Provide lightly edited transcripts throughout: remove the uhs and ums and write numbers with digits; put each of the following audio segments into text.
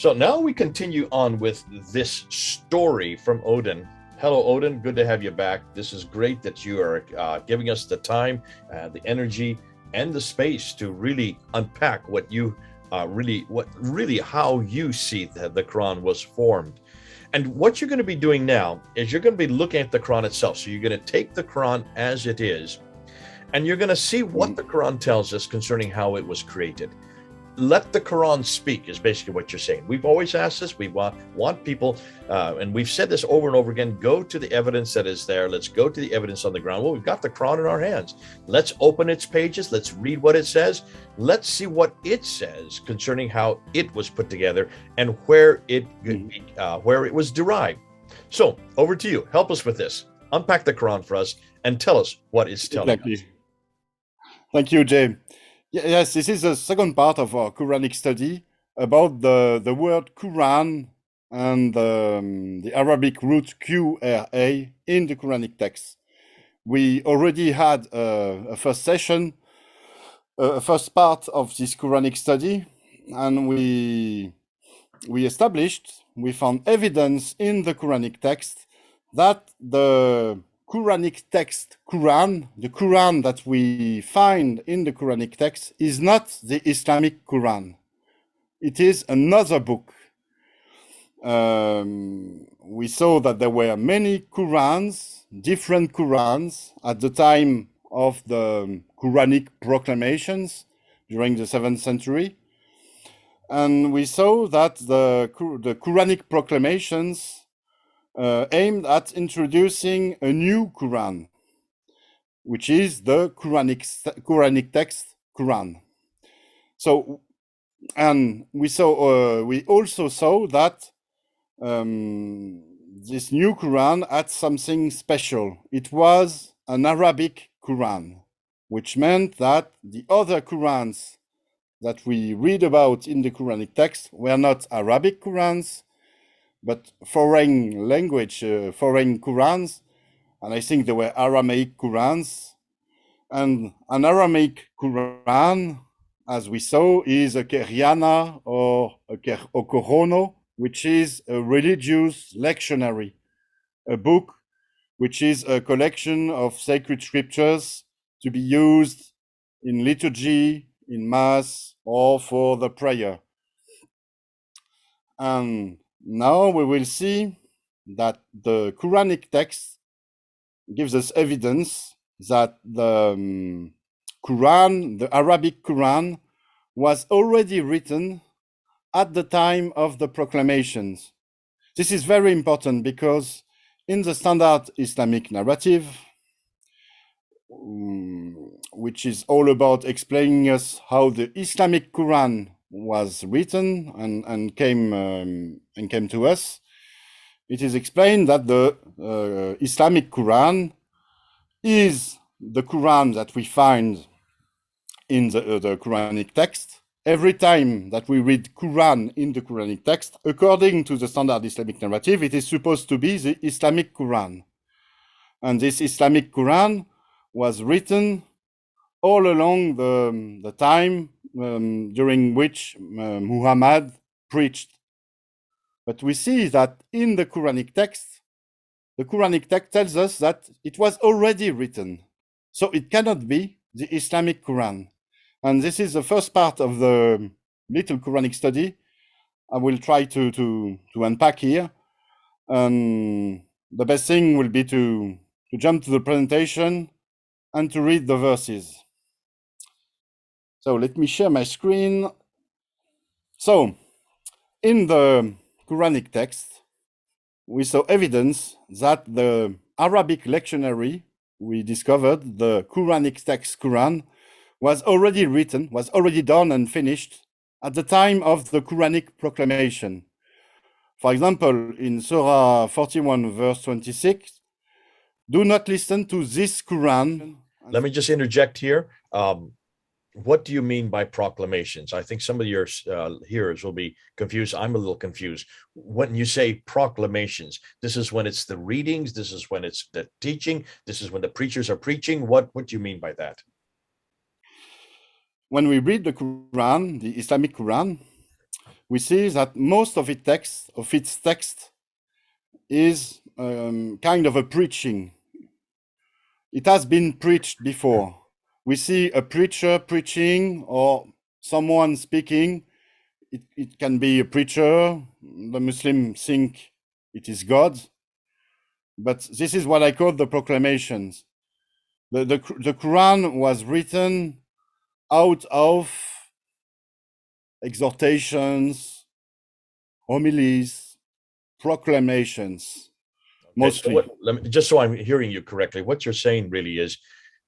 So now we continue on with this story from Odin. Hello, Odin. Good to have you back. This is great that you are giving us the time, the energy, and the space to really unpack what you how you see that the Quran was formed. And what you're going to be doing now is you're going to be looking at the Quran itself. So you're going to take the Quran as it is, and you're going to see what the Quran tells us concerning how it was created. Let the Quran speak is basically what you're saying. We've always asked this. We want people, and we've said this over and over again, go to the evidence that is there. Let's go to the evidence on the ground. Well, we've got the Quran in our hands. Let's open its pages. Let's read what it says. Let's see what it says concerning how it was put together and where it was derived. So over to you. Help us with this. Unpack the Quran for us and tell us what it's telling us. Thank you, Jay. Yes, this is the second part of our Quranic study about the word Quran and the Arabic root QRA in the Quranic text. We already had a first session, a first part of this Quranic study, and we found evidence in the Quranic text that the Quranic text, Quran, the Quran that we find in the Quranic text is not the Islamic Quran. It is another book. We saw that there were many Qurans, different Qurans, at the time of the Quranic proclamations during the 7th century. And we saw that the Quranic proclamations aimed at introducing a new Quran, which is the Quranic text Quran. So, and we also saw that this new Quran had something special. It was an Arabic Quran, which meant that the other Qurans that we read about in the Quranic text were not Arabic Qurans, but foreign language, foreign Qurans, and I think there were Aramaic Qurans. And an Aramaic Quran, as we saw, is a Keriana or a Korono, which is a religious lectionary, a book which is a collection of sacred scriptures to be used in liturgy, in mass, or for the prayer. And now we will see that the Quranic text gives us evidence that the Quran, the Arabic Quran, was already written at the time of the proclamations. This is very important because in the standard Islamic narrative, which is all about explaining us how the Islamic Quran was written and came to us, it is explained that the Islamic Quran is the Quran that we find in the Quranic text. Every time that we read Quran in the Quranic text, according to the standard Islamic narrative, it is supposed to be the Islamic Quran. And this Islamic Quran was written all along the time during which Muhammad preached. But we see that in the Quranic text tells us that it was already written. So it cannot be the Islamic Quran. And this is the first part of the little Quranic study I will try to unpack here. And the best thing will be to jump to the presentation and to read the verses. So let me share my screen. So in the Quranic text, we saw evidence that the Arabic lectionary we discovered, the Quranic text Quran, was already written, was already done and finished at the time of the Quranic proclamation. For example, in Surah 41, verse 26, do not listen to this Quran. Let me just interject here. What do you mean by proclamations? I think some of your hearers will be confused. I'm a little confused. When you say proclamations, this is when it's the readings, this is when it's the teaching, this is when the preachers are preaching. What do you mean by that? When we read the Quran, the Islamic Quran, we see that most of its text is kind of a preaching. It has been preached before. We see a preacher preaching or someone speaking. It can be a preacher. The Muslims think it is God. But this is what I call the proclamations. The Quran was written out of exhortations, homilies, proclamations, mostly. So just so I'm hearing you correctly, what you're saying really is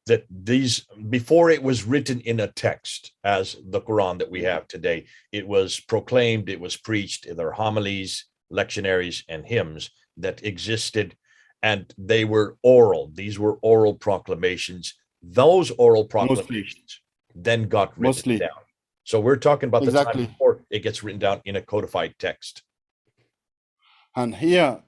that these, before it was written in a text as the Quran that we have today, it was proclaimed, it was preached. There are homilies, lectionaries, and hymns that existed, and they were oral. These were oral proclamations. Those oral proclamations then got written down. So we're talking about the time before it gets written down in a codified text. And here,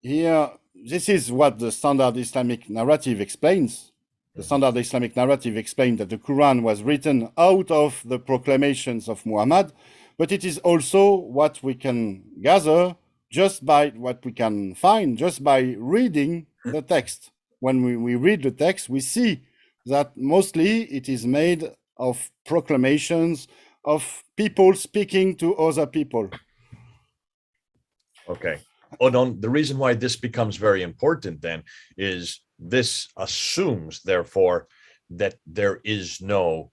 this is what the standard Islamic narrative explains. The standard Islamic narrative explains that the Quran was written out of the proclamations of Muhammad, but it is also what we can gather just by what we can find, just by reading the text. When we read the text, we see that mostly it is made of proclamations of people speaking to other people. Okay. Odon, the reason why this becomes very important then is this assumes, therefore, that there is no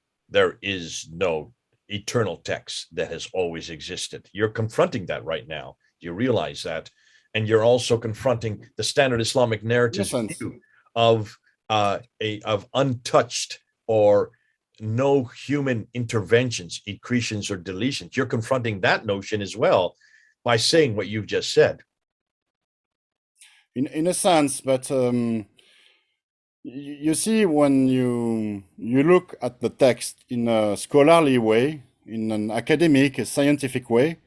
eternal text that has always existed. You're confronting that right now. You realize that, and you're also confronting the standard Islamic narrative's view of untouched or no human interventions, accretions, or deletions. You're confronting that notion as well by saying what you've just said. In a sense, but you see, when you look at the text in a scholarly way, in an academic, a scientific way,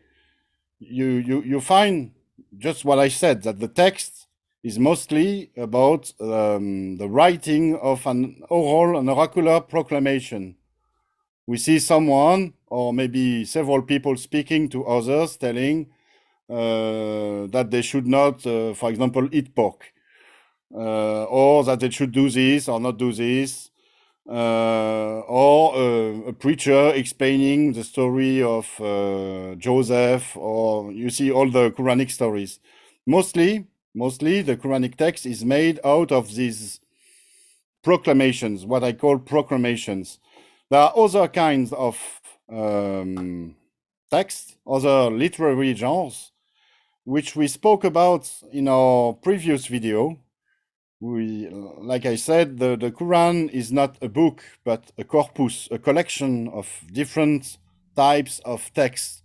you find just what I said, that the text is mostly about the writing of an oral and oracular proclamation. We see someone or maybe several people speaking to others, telling that they should not, for example, eat pork, or that they should do this or not do this, or a preacher explaining the story of Joseph, or you see all the Quranic stories. Mostly the Quranic text is made out of these proclamations, what I call proclamations. There are other kinds of text, other literary genres, which we spoke about in our previous video. Like I said, the Quran is not a book, but a corpus, a collection of different types of texts.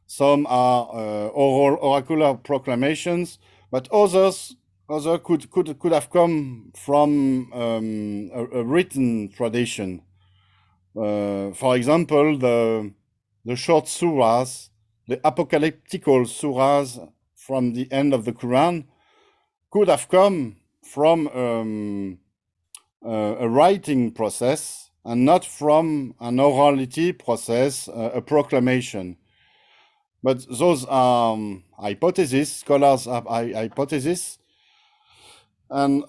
Some are oral, oracular proclamations, but others could have come from a written tradition. For example, the short surahs, the apocalyptical surahs from the end of the Quran, could have come from a writing process and not from an orality process, a proclamation. But those are hypotheses, scholars have hypotheses. And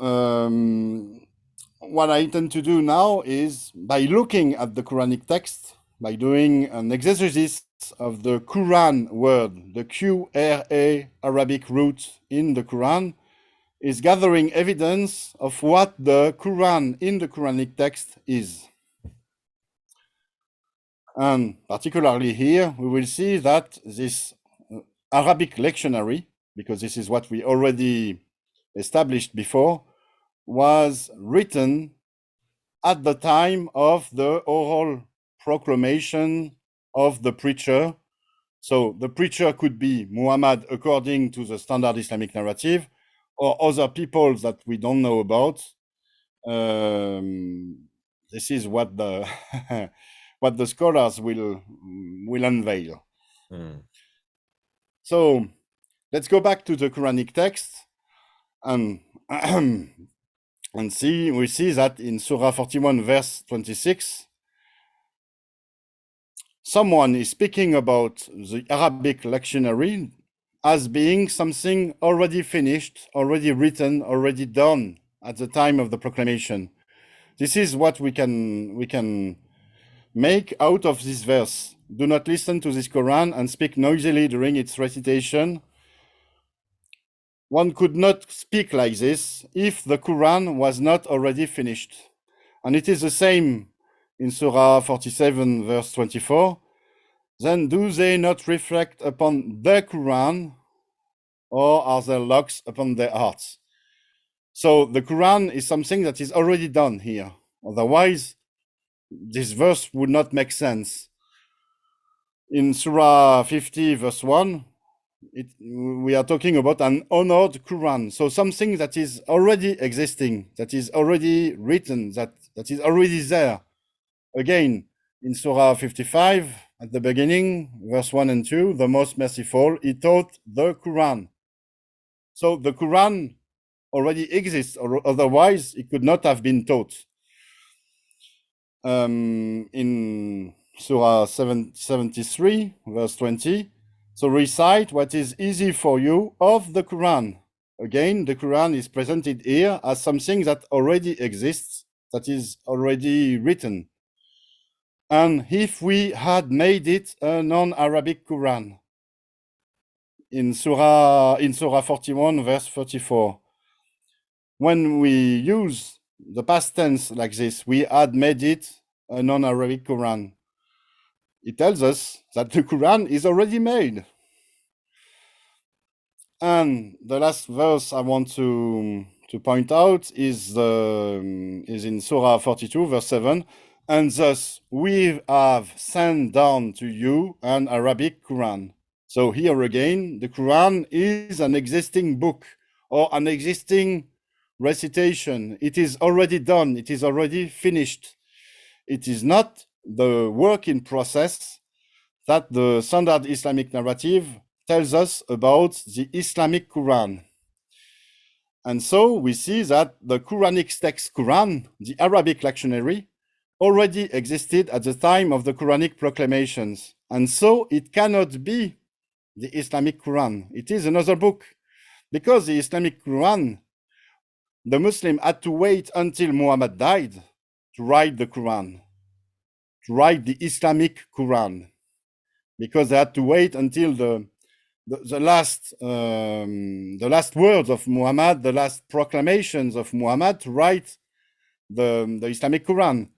what I intend to do now is, by looking at the Quranic text, by doing an exegesis of the Quran word, the Q-R-A Arabic root in the Quran, is gathering evidence of what the Quran in the Quranic text is. And particularly here, we will see that this Arabic lectionary, because this is what we already established before, was written at the time of the oral proclamation of the preacher. So the preacher could be Muhammad according to the standard Islamic narrative, or other people that we don't know about. This is what the what the scholars will unveil. So let's go back to the Quranic text and and see. We see that in Surah 41, verse 26, someone is speaking about the Arabic lectionary as being something already finished, already written, already done at the time of the proclamation. This is what we can make out of this verse. Do not listen to this Quran and speak noisily during its recitation. One could not speak like this if the Quran was not already finished. And it is the same in Surah 47, verse 24. Then do they not reflect upon the Quran, or are there locks upon their hearts? So the Quran is something that is already done here. Otherwise, this verse would not make sense. In Surah 50, verse 1, we are talking about an honored Quran. So something that is already existing, that is already written, that is already there. Again, in Surah 55, at the beginning, verse 1 and 2, the most merciful, he taught the Quran. So the Quran already exists, or otherwise it could not have been taught. In Surah 73, verse 20, so recite what is easy for you of the Quran. Again, the Quran is presented here as something that already exists, that is already written. And if we had made it a non-Arabic Quran, in Surah 41, verse 34, when we use the past tense like this, we had made it a non-Arabic Quran. It tells us that the Quran is already made. And the last verse I want to point out is in Surah 42, verse 7. And thus we have sent down to you an Arabic Quran. So here again, the Quran is an existing book or an existing recitation. It is already done. It is already finished. It is not the work in process that the standard Islamic narrative tells us about the Islamic Quran. And so we see that the Quranic text Quran, the Arabic lectionary, already existed at the time of the Quranic proclamations. And so it cannot be the Islamic Quran. It is another book. Because the Islamic Quran, the Muslim had to wait until Muhammad died to write the Quran, to write the Islamic Quran, because they had to wait until the last words of Muhammad, the last proclamations of Muhammad to write the Islamic Quran.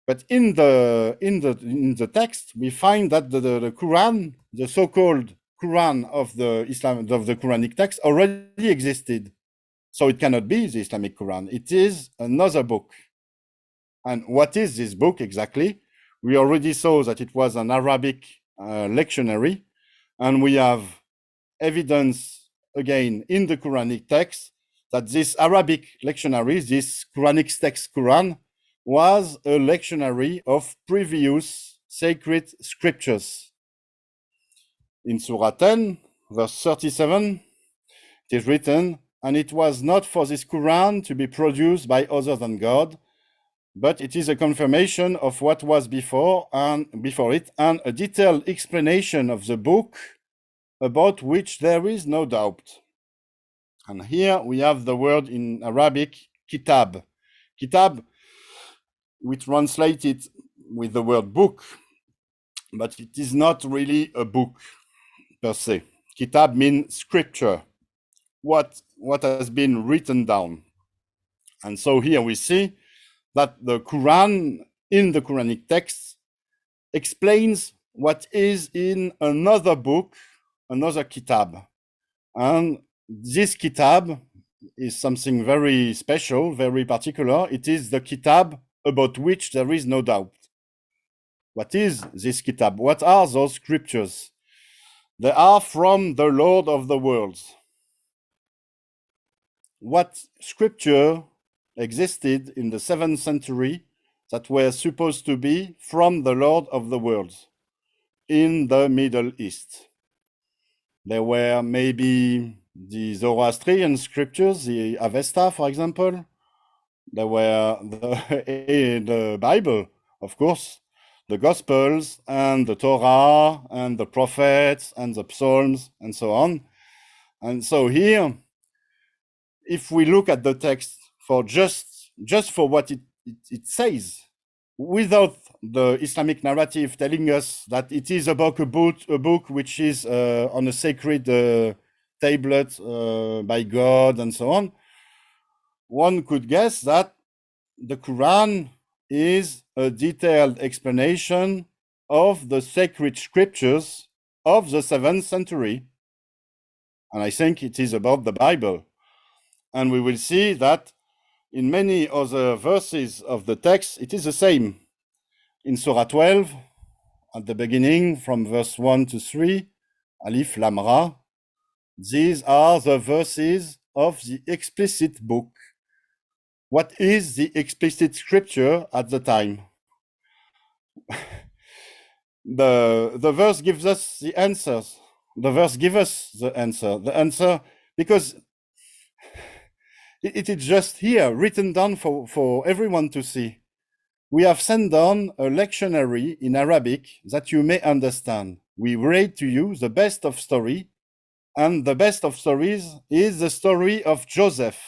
But in the text, we find that the Quran, the so-called Quran of the Quranic text, already existed. So it cannot be the Islamic Quran. It is another book. And what is this book exactly? We already saw that it was an Arabic lectionary, and we have evidence again in the Quranic text that this Arabic lectionary, this Quranic text Quran, was a lectionary of previous sacred scriptures. In Surah 10, verse 37, it is written, and it was not for this Quran to be produced by other than God, but it is a confirmation of what was before it, and a detailed explanation of the book about which there is no doubt. And here we have the word in Arabic, kitab. Kitab, we translate it with the word book, but it is not really a book per se. Kitab means scripture, what has been written down. And so here we see that the Quran in the Quranic text explains what is in another book, another kitab. And this kitab is something very special, very particular. It is the kitab about which there is no doubt. What is this kitab? What are those scriptures? They are from the Lord of the worlds. What scripture existed in the 7th century that were supposed to be from the Lord of the worlds in the Middle East? There were maybe the Zoroastrian scriptures, the Avesta, for example. There were the Bible, of course. the Gospels and the Torah and the prophets and the Psalms and so on. And so here, if we look at the text for just for what it says, without the Islamic narrative telling us that it is about a book which is on a sacred tablet by God and so on, one could guess that the Quran is a detailed explanation of the sacred scriptures of the 7th century. And I think it is about the Bible. And we will see that in many other verses of the text, it is the same. In Surah 12, at the beginning, from verse 1 to 3, Alif Lam Ra, these are the verses of the explicit book. What is the explicit scripture at the time? The verse gives us the answers. The verse gives us the answer. The answer, because it is just here, written down for everyone to see. We have sent down a lectionary in Arabic that you may understand. We read to you the best of story, and the best of stories is the story of Joseph.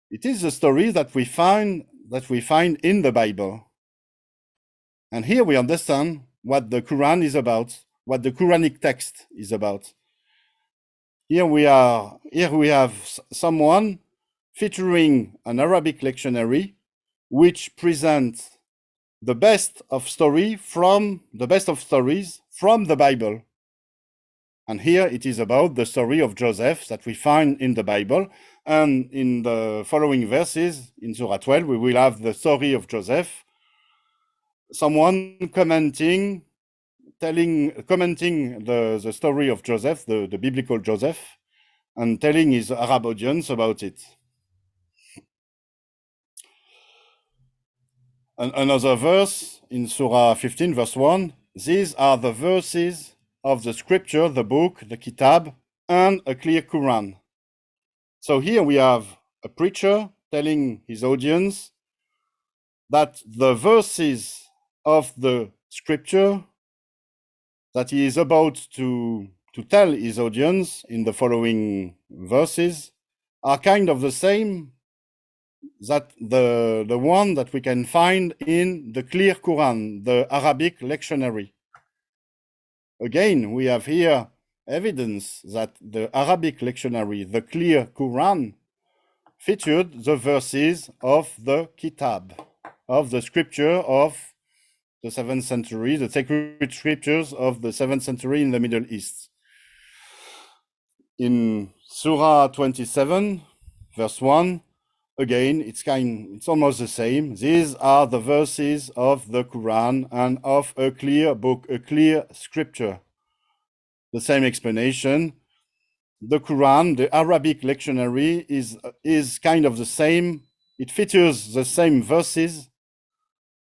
It is the story that we find in the Bible. And here we understand what the Quran is about, what the Quranic text is about. Here we have someone featuring an Arabic lectionary which presents the best of stories from the Bible. And here it is about the story of Joseph that we find in the Bible. And in the following verses, in Surah 12, we will have the story of Joseph. Someone commenting the story of Joseph, the biblical Joseph, and telling his Arab audience about it. Another verse in Surah 15, verse 1, these are the verses of the scripture, the book, the kitab, and a clear Quran. So here we have a preacher telling his audience that the verses of the scripture that he is about to tell his audience in the following verses are kind of the same that the one that we can find in the clear Quran, the Arabic lectionary. Again, we have here evidence that the Arabic lectionary, the clear Quran, featured the verses of the kitab, of the scripture of the 7th century, the sacred scriptures of the 7th century in the Middle East. In Surah 27, verse 1, again, it's almost the same. These are the verses of the Quran and of a clear book, a clear scripture. The same explanation. The Quran, the Arabic lectionary, is kind of the same. It features the same verses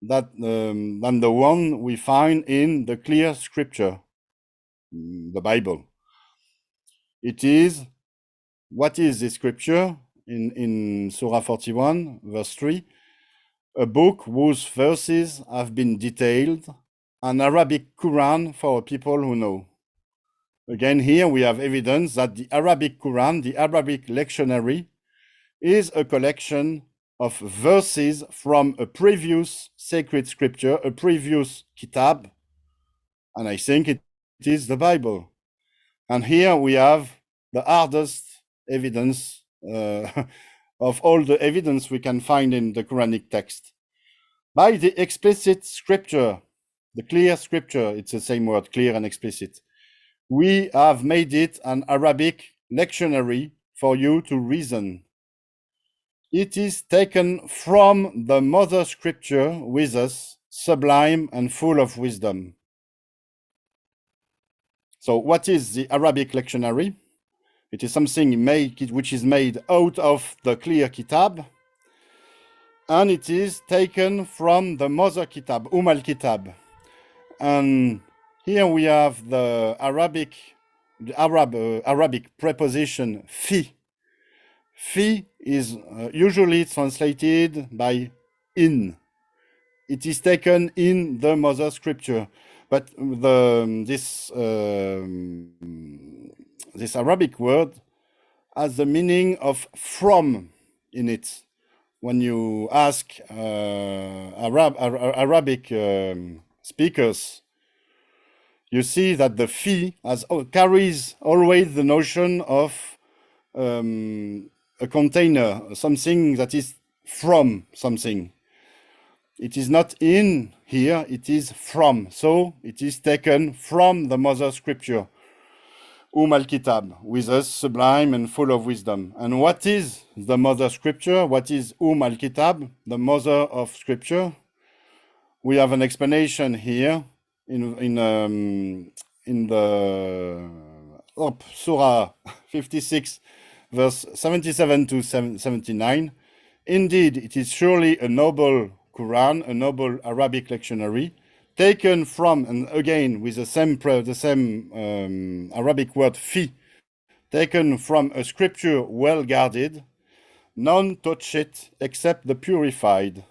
than the one we find in the clear scripture, the Bible. It is, what is the scripture? In Surah 41, verse 3, a book whose verses have been detailed, an Arabic Quran for people who know. Again, here we have evidence that the Arabic Quran, the Arabic lectionary, is a collection of verses from a previous sacred scripture, a previous kitab, and I think it is the Bible. And here we have the hardest evidence of all the evidence we can find in the Quranic text. By the explicit scripture, the clear scripture, it's the same word, clear and explicit, we have made it an Arabic lectionary for you to reason. It is taken from the mother scripture with us, sublime and full of wisdom. So what is the Arabic lectionary? It is something which is made out of the clear kitab, and it is taken from the mother kitab, al-Kitab. And here we have the Arabic preposition fi. Fi is usually translated by in. it is taken in the mother scripture. But this Arabic word has the meaning of from in it. When you ask Arabic speakers, you see that the fi carries always the notion of a container, something that is from something. It is not in here, it is from. So it is taken from the mother scripture. Al-Kitab, with us sublime and full of wisdom. And what is the mother scripture? What is Al-Kitab, the mother of scripture? We have an explanation here in the Surah 56, verse 77 to 79. Indeed, it is surely a noble Quran, a noble Arabic lectionary, taken from, and again with the same Arabic word fi, taken from a scripture well guarded, none touch it except the purified.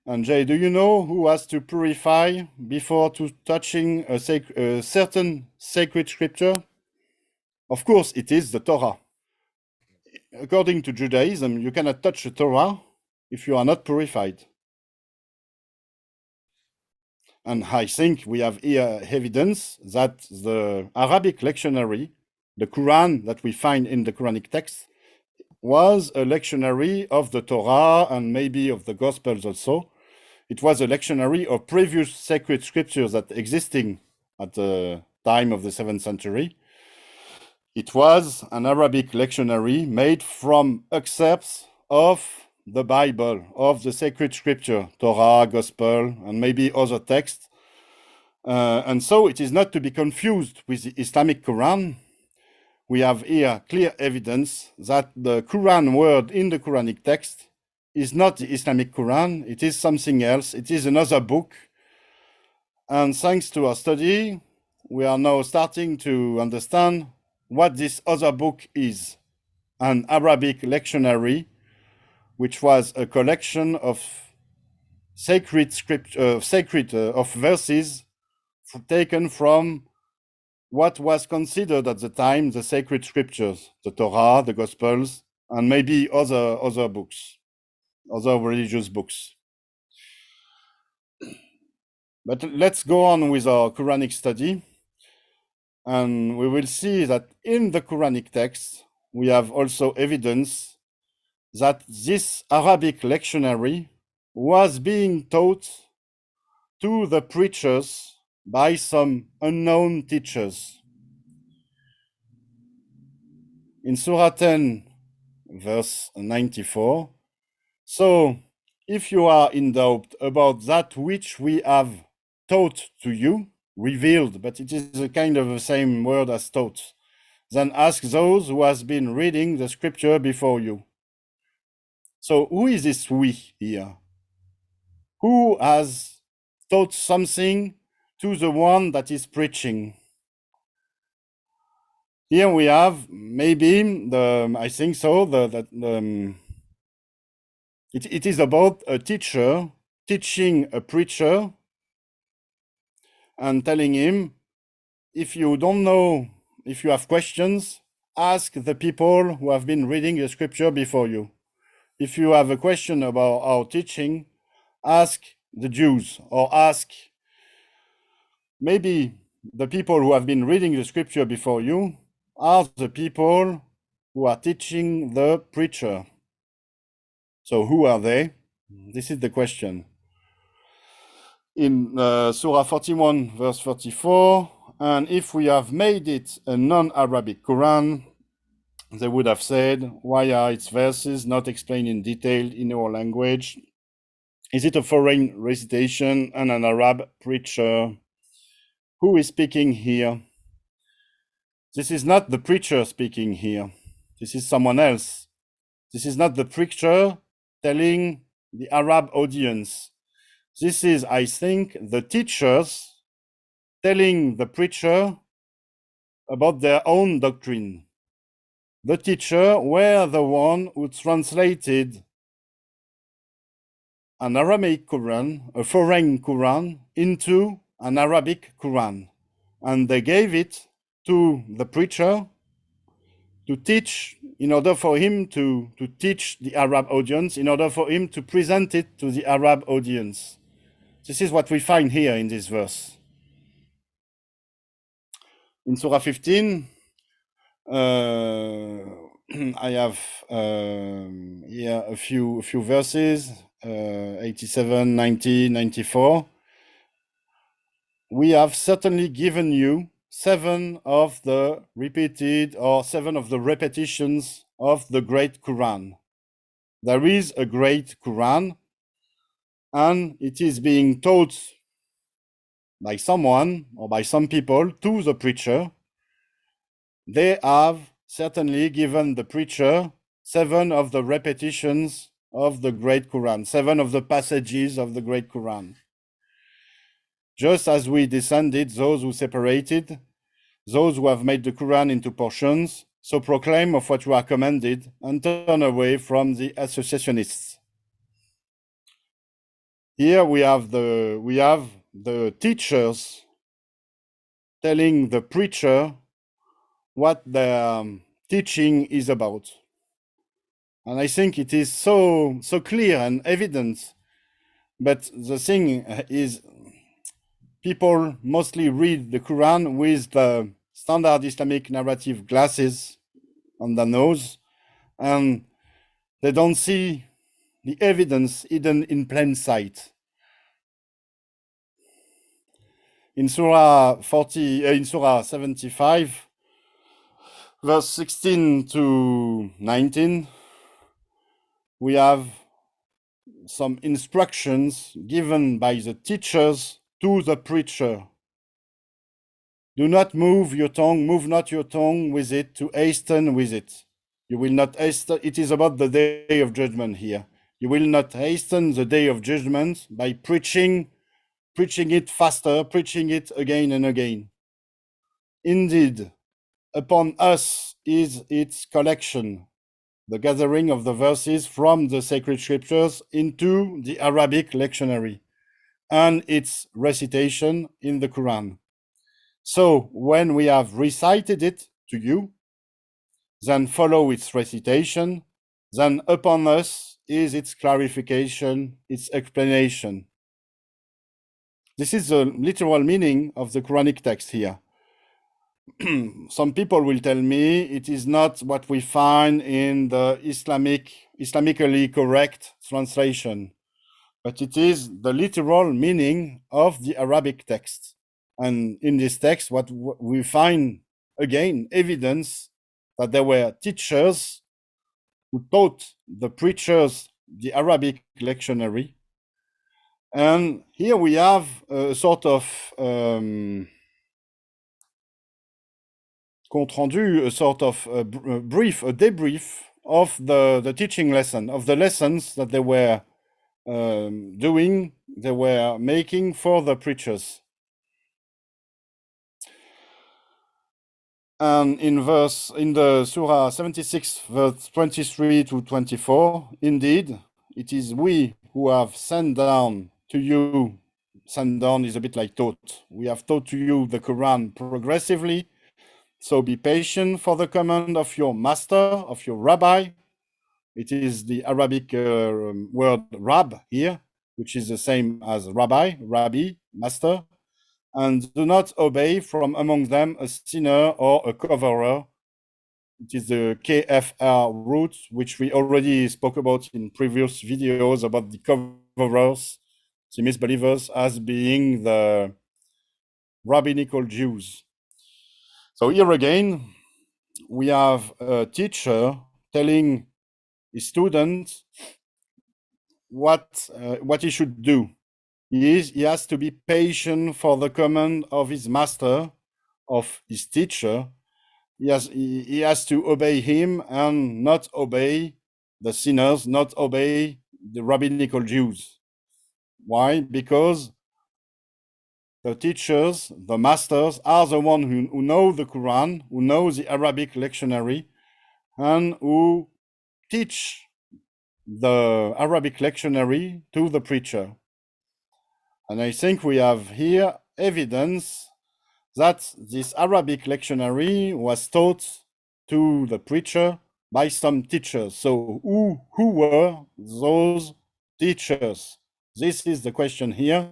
And Jay, do you know who has to purify before touching a certain sacred scripture? Of course, it is the Torah. According to Judaism, you cannot touch the Torah if you are not purified. And I think we have here evidence that the Arabic lectionary, the Quran that we find in the Quranic text, was a lectionary of the Torah and maybe of the Gospels also. It was a lectionary of previous sacred scriptures that existing at the time of the 7th century. It was an Arabic lectionary made from excerpts of the Bible, of the sacred scripture, Torah, Gospel, and maybe other texts. And so it is not to be confused with the Islamic Quran. We have here clear evidence that the Quran word in the Quranic text is not the Islamic Quran, it is something else, it is another book. And thanks to our study, we are now starting to understand what this other book is, an Arabic lectionary, which was a collection of sacred of verses taken from what was considered at the time the sacred scriptures, the Torah, the Gospels, and maybe other books, other religious books. But let's go on with our Quranic study. And we will see that in the Quranic text, we have also evidence that this Arabic lectionary was being taught to the preachers by some unknown teachers. In Surah 10, verse 94, so if you are in doubt about that which we have taught to you, revealed, but it is a kind of the same word as taught, then ask those who has been reading the scripture before you. So who is this we here? Who has taught something to the one that is preaching? Here we have maybe I think so, it is about a teacher teaching a preacher and telling him, if you don't know, if you have questions, ask the people who have been reading the scripture before you. If you have a question about our teaching, ask the Jews, or ask maybe the people who have been reading the scripture before you are the people who are teaching the preacher. So who are they? This is the question. In Surah 41, verse 34, and if we have made it a non-Arabic Quran, they would have said, why are its verses not explained in detail in our language? Is it a foreign recitation and an Arab preacher? Who is speaking here? This is not the preacher speaking here. This is someone else. This is not the preacher telling the Arab audience. This is, I think, the teachers telling the preacher about their own doctrine. The teacher were the one who translated an Aramaic Qur'an, a foreign Qur'an, into an Arabic Qur'an. And they gave it to the preacher to teach, in order for him to teach the Arab audience, in order for him to present it to the Arab audience. This is what we find here in this verse. In Surah 15, I have here a few verses, 87, 90, 94. We have certainly given you 7 of the repeated or 7 of the repetitions of the great Quran. There is a great Quran, and it is being taught by someone or by some people to the preacher. They have certainly given the preacher 7 of the repetitions of the great Quran, 7 of the passages of the great Quran. Just as we descended those who separated, those who have made the Quran into portions, so proclaim of what you are commanded and turn away from the associationists. Here we have the teachers telling the preacher what their teaching is about. And I think it is so clear and evident. But the thing is, people mostly read the Quran with the standard Islamic narrative glasses on the nose, and they don't see the evidence hidden in plain sight. In Surah 75, verse 16 to 19, we have some instructions given by the teachers to the preacher. Do not move not your tongue with it to hasten with it. You will not hasten. It is about the day of judgment here. You will not hasten the day of judgment by preaching it faster, preaching it again and again. Indeed, upon us is its collection, the gathering of the verses from the sacred scriptures into the Arabic lectionary, and its recitation in the Quran. So when we have recited it to you, then follow its recitation, then upon us is its clarification, its explanation. This is the literal meaning of the Quranic text here. Some people will tell me it is not what we find in the Islamically correct translation, but it is the literal meaning of the Arabic text. And in this text, what we find, again, evidence that there were teachers who taught the preachers the Arabic lectionary. And here we have a sort of compte rendu, a sort of a debrief of the teaching lesson, of the lessons that they were they were making for the preachers. And in the Surah 76, verse 23 to 24, indeed, it is we who have sent down to you. Sent down is a bit like taught. We have taught to you the Quran progressively. So be patient for the command of your master, of your rabbi. It is the Arabic word rab here, which is the same as rabbi, master. And do not obey from among them a sinner or a coverer. It is the KFR root, which we already spoke about in previous videos about the coverers, the misbelievers, as being the rabbinical Jews. So here again, we have a teacher telling his student what he should do. He has to be patient for the command of his master, of his teacher. He has to obey him and not obey the sinners, not obey the rabbinical Jews. Why? Because the teachers, the masters, are the ones who know the Quran, who know the Arabic lectionary, and who teach the Arabic lectionary to the preacher. And I think we have here evidence that this Arabic lectionary was taught to the preacher by some teachers. So who were those teachers? This is the question here.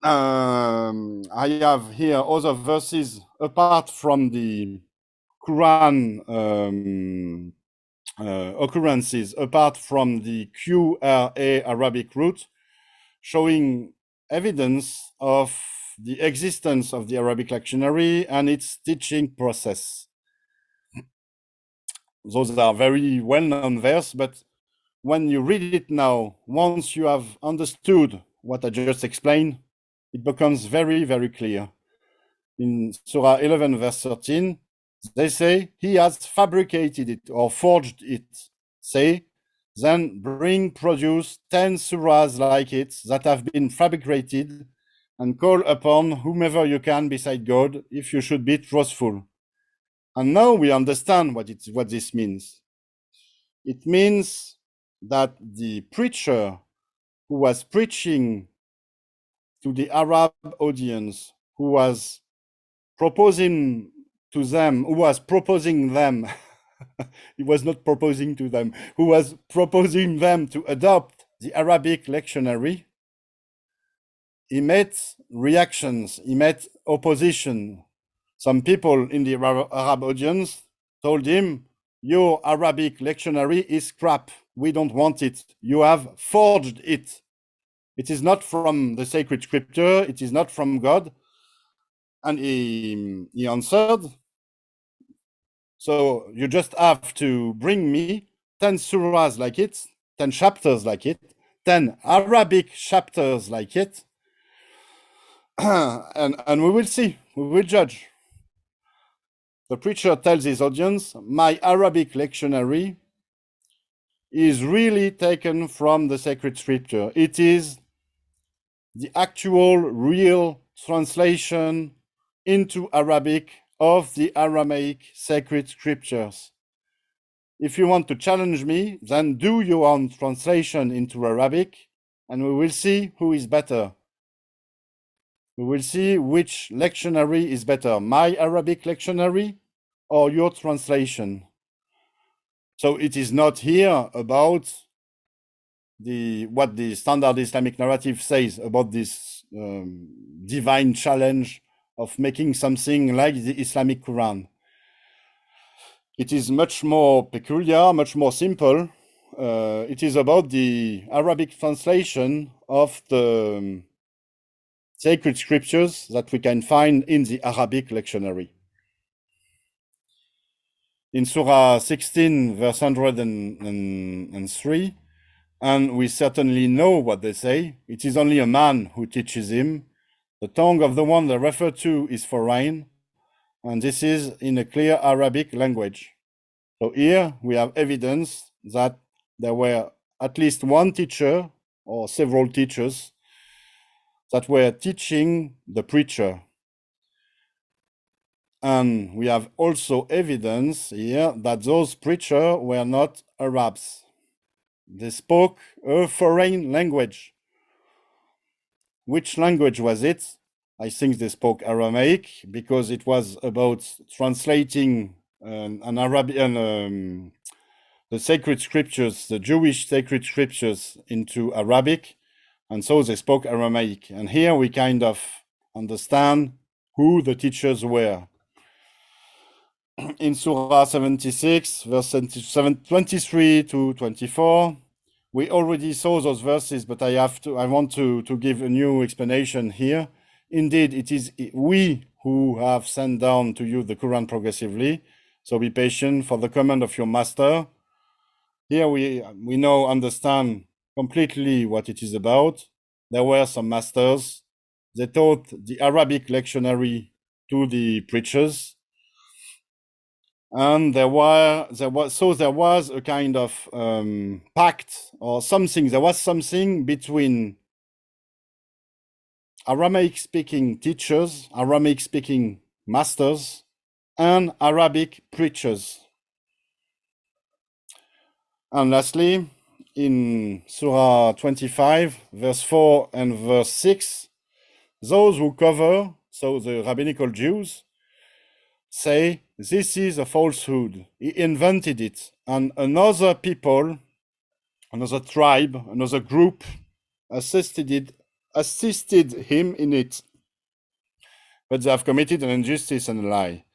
I have here other verses apart from the Quran occurrences, apart from the QRA Arabic root, showing evidence of the existence of the Arabic lectionary and its teaching process. Those are very well-known verses, but when you read it now, once you have understood what I just explained, it becomes very, very clear. In Surah 11, verse 13, they say, he has fabricated it or forged it. Say, then produce 10 surahs like it that have been fabricated and call upon whomever you can beside God if you should be truthful. And now we understand what this means. It means that the preacher who was preaching to the Arab audience, who was proposing them, he was not proposing to them, who was proposing them to adopt the Arabic lectionary, he met reactions, he met opposition. Some people in the Arab audience told him, your Arabic lectionary is crap. We don't want it. You have forged it. It is not from the sacred scripture. It is not from God. And he answered, so you just have to bring me 10 surahs like it, 10 chapters like it, 10 Arabic chapters like it, and we will see, we will judge. The preacher tells his audience, my Arabic lectionary is really taken from the sacred scripture. It is the actual, real translation into Arabic of the Aramaic sacred scriptures. If you want to challenge me, then do your own translation into Arabic, and we will see who is better. We will see which lectionary is better, my Arabic lectionary or your translation. So it is not here about what the standard Islamic narrative says about this divine challenge of making something like the Islamic Qur'an. It is much more peculiar, much more simple. It is about the Arabic translation of the sacred scriptures that we can find in the Arabic lectionary. In Surah 16, verse 103, and we certainly know what they say, it is only a man who teaches him. The tongue of the one they refer to is foreign, and this is in a clear Arabic language. So here we have evidence that there were at least one teacher or several teachers that were teaching the preacher. And we have also evidence here that those preachers were not Arabs. They spoke a foreign language. Which language was it? I think they spoke Aramaic because it was about translating the sacred scriptures, the Jewish sacred scriptures into Arabic. And so they spoke Aramaic. And here we kind of understand who the teachers were. In Surah 76, verse 23 to 24, we already saw those verses, but I want to give a new explanation here. Indeed, it is we who have sent down to you the Quran progressively. So be patient for the command of your master. Here we now understand completely what it is about. There were some masters. They taught the Arabic lectionary to the preachers. And there was a kind of pact or something. There was something between Aramaic-speaking teachers, Aramaic-speaking masters, and Arabic preachers. And lastly, in Surah 25, verse 4 and verse 6, those who cover, so the rabbinical Jews, say, this is a falsehood. He invented it. And another people, another tribe, another group assisted him in it. But they have committed an injustice and a lie.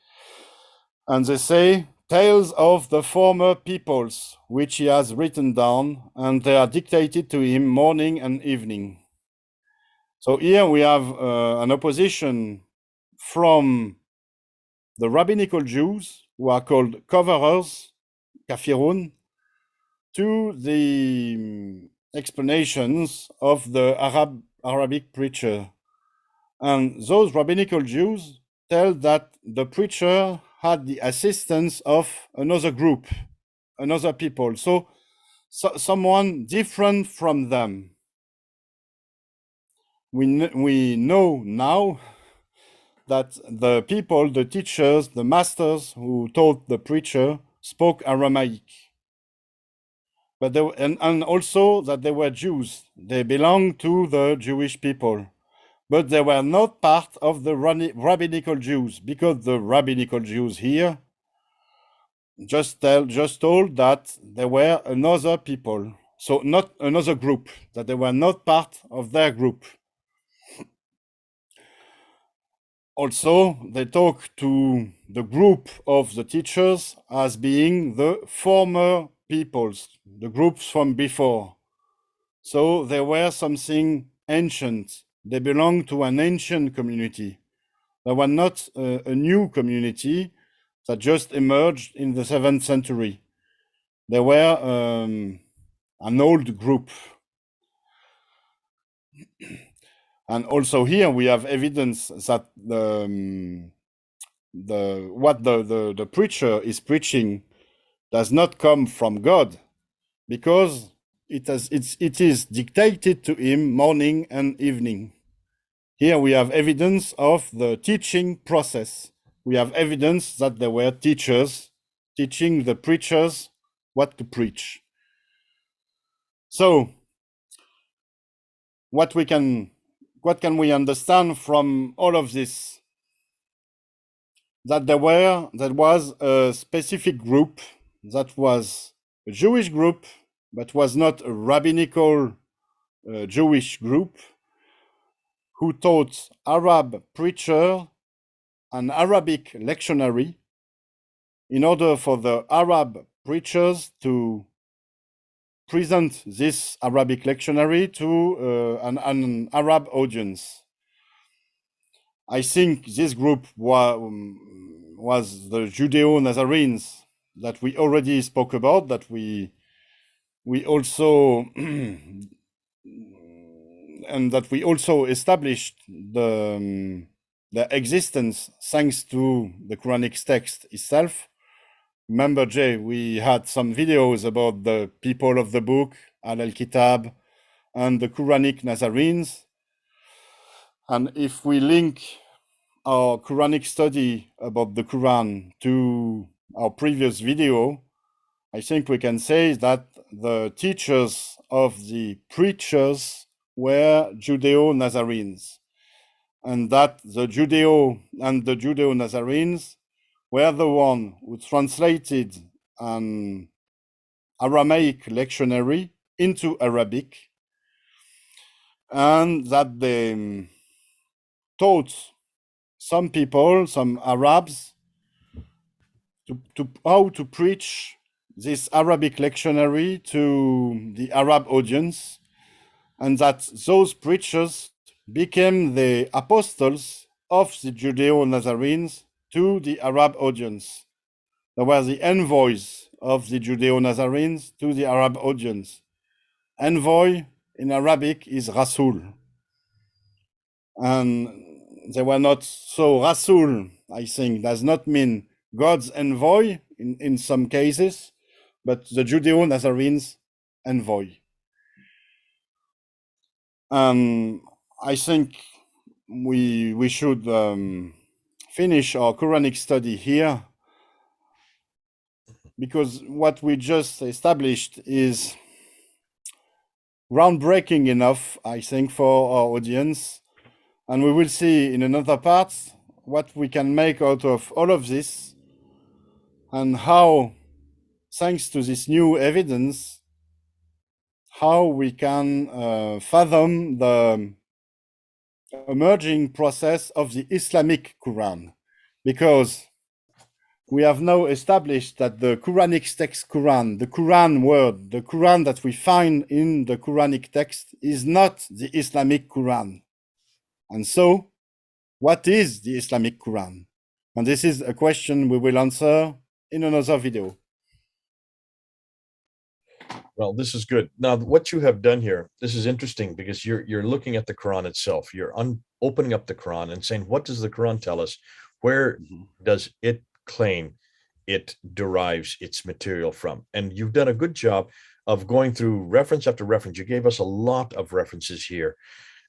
And they say, tales of the former peoples, which he has written down, and they are dictated to him morning and evening. So here we have an opposition from the rabbinical Jews, who are called coverers, kafirun, to the explanations of the Arabic preacher. And those rabbinical Jews tell that the preacher had the assistance of another group, another people, so someone different from them. We know now that the people, the teachers, the masters who taught the preacher spoke Aramaic. But they, and also that they were Jews. They belonged to the Jewish people. But they were not part of the rabbinical Jews, because the rabbinical Jews here just told that they were another people, so not another group, that they were not part of their group. Also, they talk to the group of the teachers as being the former peoples, the groups from before. So they were something ancient. They belonged to an ancient community. They were not a new community that just emerged in the 7th century. They were an old group. And also here we have evidence that what the preacher is preaching does not come from God, because it is dictated to him morning and evening. Here we have evidence of the teaching process. We have evidence that there were teachers teaching the preachers what to preach. So what can we understand from all of this? That there was a specific group that was a Jewish group, but was not a rabbinical Jewish group, who taught Arab preacher an Arabic lectionary in order for the Arab preachers to present this Arabic lectionary to an Arab audience. I think this group was the Judeo-Nazarenes that we already spoke about, that we also and that we also established the existence thanks to the Quranic text itself. Remember, Jay, we had some videos about the people of the book, Al-Kitab, and the Quranic Nazarenes. And if we link our Quranic study about the Quran to our previous video, I think we can say that the teachers of the preachers were Judeo-Nazarenes, and that the Judeo-Nazarenes were the one who translated an Aramaic lectionary into Arabic, and that they taught some people, some Arabs, to how to preach this Arabic lectionary to the Arab audience, and that those preachers became the apostles of the Judeo-Nazarenes to the Arab audience. They were the envoys of the Judeo-Nazarenes to the Arab audience. Envoy in Arabic is Rasul. And they were not so. Rasul, I think, does not mean God's envoy in some cases, but the Judeo-Nazarenes envoy. I think we should finish our Quranic study here. because what we just established is groundbreaking enough, I think, for our audience. And we will see in another part what we can make out of all of this and how, thanks to this new evidence, how we can fathom the emerging process of the Islamic Quran. Because we have now established that the Quranic text Quran, the Quran word, the Quran that we find in the Quranic text is not the Islamic Quran. And so, what is the Islamic Quran? And this is a question we will answer in another video. Well, this is good. Now, what you have done here, this is interesting because you're looking at the Quran itself. You're opening up the Quran and saying, what does the Quran tell us? Where does it claim it derives its material from? And you've done a good job of going through reference after reference. You gave us a lot of references here,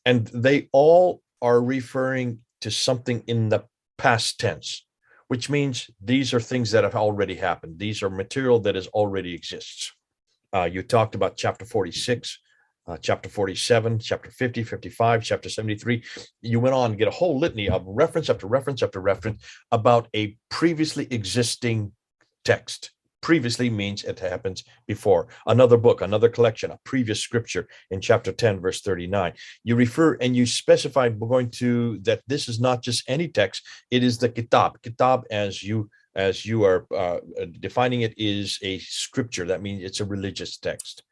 and they all are referring to something in the past tense, which means these are things that have already happened. These are material that is already exists. You talked about chapter 46, chapter 47, chapter 50, 55, chapter 73. You went on to get a whole litany of reference after reference after reference about a previously existing text. Previously means it happens before. Another book, another collection, a previous scripture in chapter 10, verse 39. You refer and you specified, we're going to, that this is not just any text, it is the kitab. Kitab, as you are defining it, is a scripture. That means it's a religious text.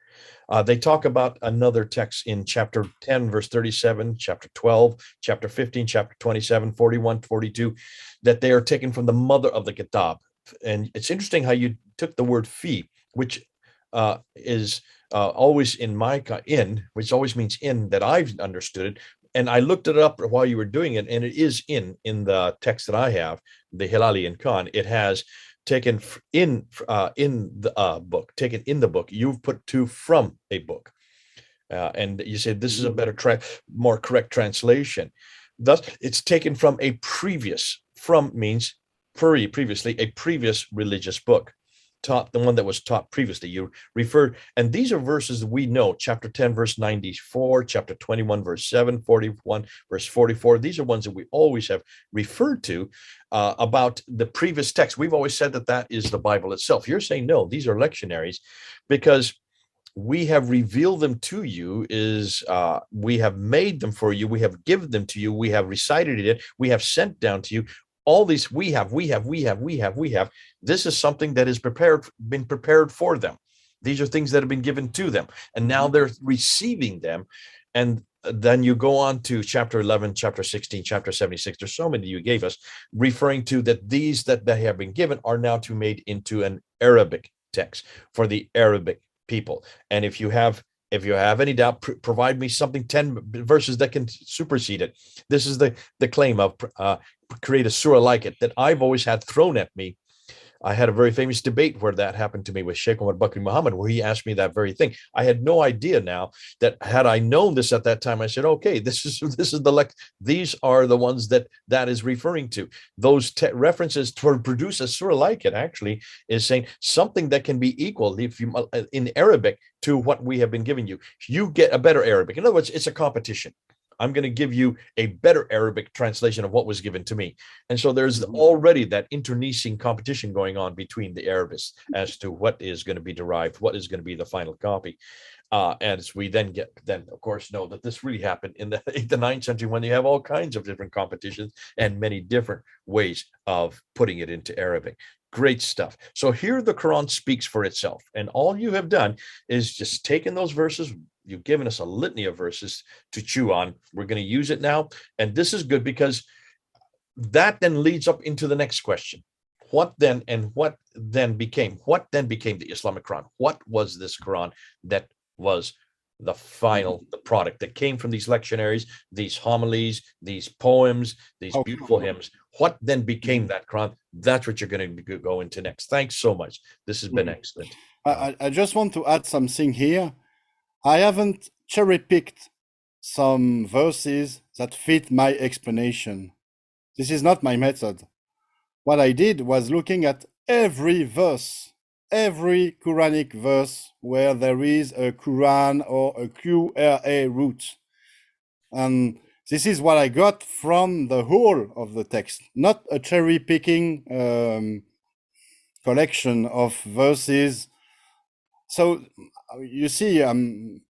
They talk about another text in chapter 10, verse 37, chapter 12, chapter 15, chapter 27, 41, 42, that they are taken from the mother of the kitab. And it's interesting how you took the word fi, which is always in my in, which always means in, that I've understood it. And I looked it up while you were doing it, and it is in the text that I have, the Hilali and Khan. It has taken in the book, taken in the book. You've put to from a book, and you said this is a better, more correct translation. Thus, it's taken from a previous. From means previously, a previous religious book. Taught, the one that was taught previously. You referred, and these are verses we know, chapter 10, verse 94, chapter 21, verse 7, 41, verse 44. These are ones that we always have referred to about the previous text. We've always said that that is the Bible itself. You're saying, no, these are lectionaries because we have revealed them to you, is we have made them for you, we have given them to you, we have recited it, we have sent down to you. All these we have. This is something that is been prepared for them. These are things that have been given to them, and now they're receiving them. And then you go on to chapter 11, chapter 16, chapter 76. There's so many you gave us, referring to that these that they have been given are now to be made into an Arabic text for the Arabic people. And if you have any doubt, provide me something, 10 verses that can supersede it. This is the claim of create a surah like it that I've always had thrown at me. I had a very famous debate where that happened to me with Sheikh Omar Bakri Muhammad, where he asked me that very thing. I had no idea now that had I known this at that time, I said, okay, this is these are the ones that is referring to. Those references to produce a surah like it actually is saying something that can be equal, if you in Arabic, to what we have been giving you. You get a better Arabic. In other words, it's a competition. I'm going to give you a better Arabic translation of what was given to me. And so there's already that internecine competition going on between the Arabists as to what is going to be derived, what is going to be the final copy. As we then of course, know that this really happened in the 8th and 9th century, when you have all kinds of different competitions and many different ways of putting it into Arabic. Great stuff. So here the Quran speaks for itself. And all you have done is just taken those verses. You've given us a litany of verses to chew on. We're going to use it now. And this is good because that then leads up into the next question. What then became the Islamic Quran? What was this Quran that was the final, the product that came from these lectionaries, these homilies, these poems, these beautiful hymns? What then became that Quran? That's what you're going to go into next. Thanks so much. This has been excellent. I just want to add something here. I haven't cherry-picked some verses that fit my explanation. This is not my method. What I did was looking at every verse every Quranic verse where there is a Quran or a QRA root. And this is what I got from the whole of the text, not a cherry picking collection of verses. So you see, I'm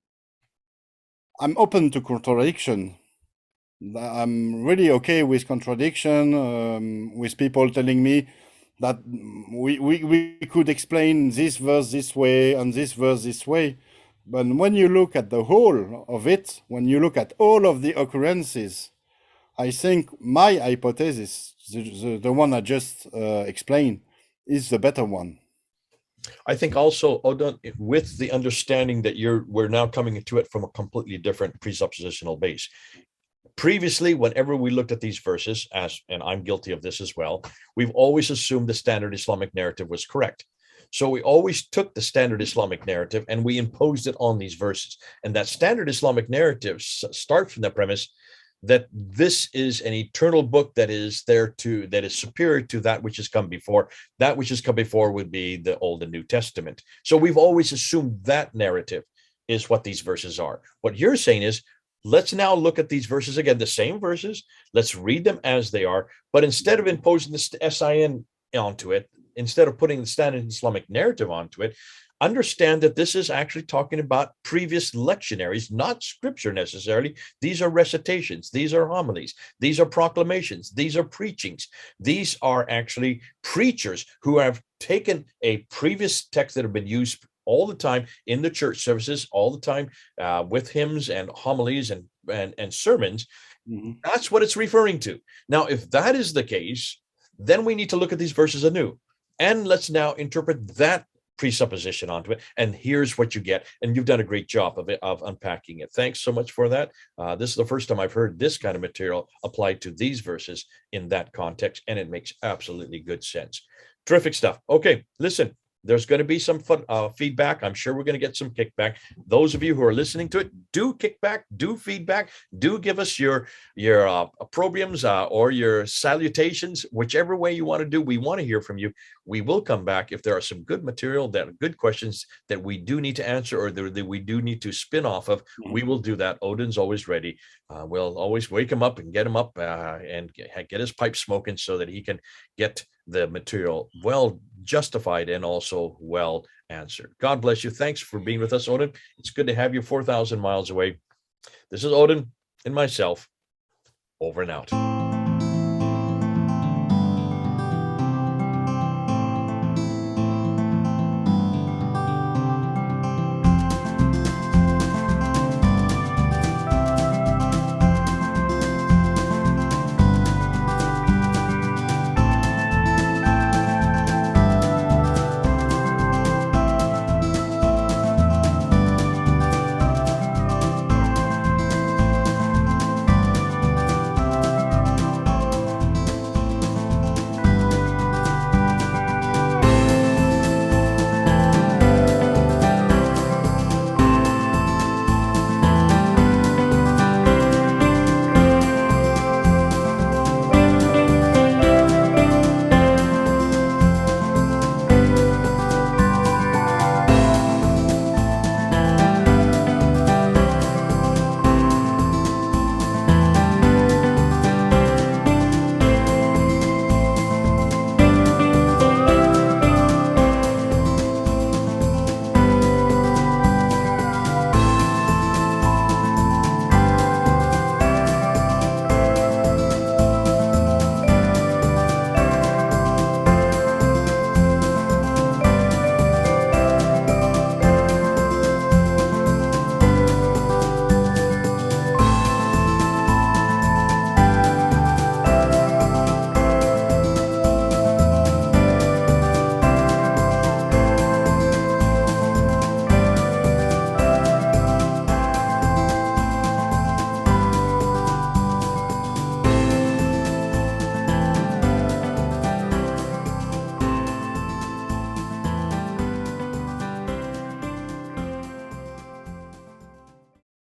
open to contradiction. I'm really okay with contradiction, with people telling me that we could explain this verse this way and this verse this way. But when you look at the whole of it, when you look at all of the occurrences, I think my hypothesis, the one I just explained, is the better one. I think also, Odon, with the understanding that we're now coming into it from a completely different presuppositional base. Previously, whenever we looked at these verses, and I'm guilty of this as well, we've always assumed the standard Islamic narrative was correct. So we always took the standard Islamic narrative and we imposed it on these verses. And that standard Islamic narrative starts from the premise that this is an eternal book that is superior to that which has come before. That which has come before would be the Old and New Testament. So we've always assumed that narrative is what these verses are. What you're saying is, let's now look at these verses again, the same verses. Let's read them as they are. But instead of imposing the SIN onto it, instead of putting the standard Islamic narrative onto it, understand that this is actually talking about previous lectionaries, not scripture necessarily. These are recitations. These are homilies. These are proclamations. These are preachings. These are actually preachers who have taken a previous text that have been used all the time in the church services, all the time with hymns and homilies and sermons. Mm-hmm. That's what it's referring to. Now, if that is the case, then we need to look at these verses anew. And let's now interpret that presupposition onto it. And here's what you get. And you've done a great job of unpacking it. Thanks so much for that. This is the first time I've heard this kind of material applied to these verses in that context. And it makes absolutely good sense. Terrific stuff. Okay, listen. There's going to be some feedback. I'm sure we're going to get some kickback. Those of you who are listening to it, do kickback, do feedback, do give us your opprobriums or your salutations, whichever way you want to do. We want to hear from you. We will come back if there are some good material, good questions that we do need to answer or that we do need to spin off of. We will do that. Odin's always ready. We'll always wake him up and get him up and get his pipe smoking so that he can get the material well justified and also well answered. God bless you. Thanks for being with us, Odin. It's good to have you 4,000 miles away. This is Odin and myself. Over and out.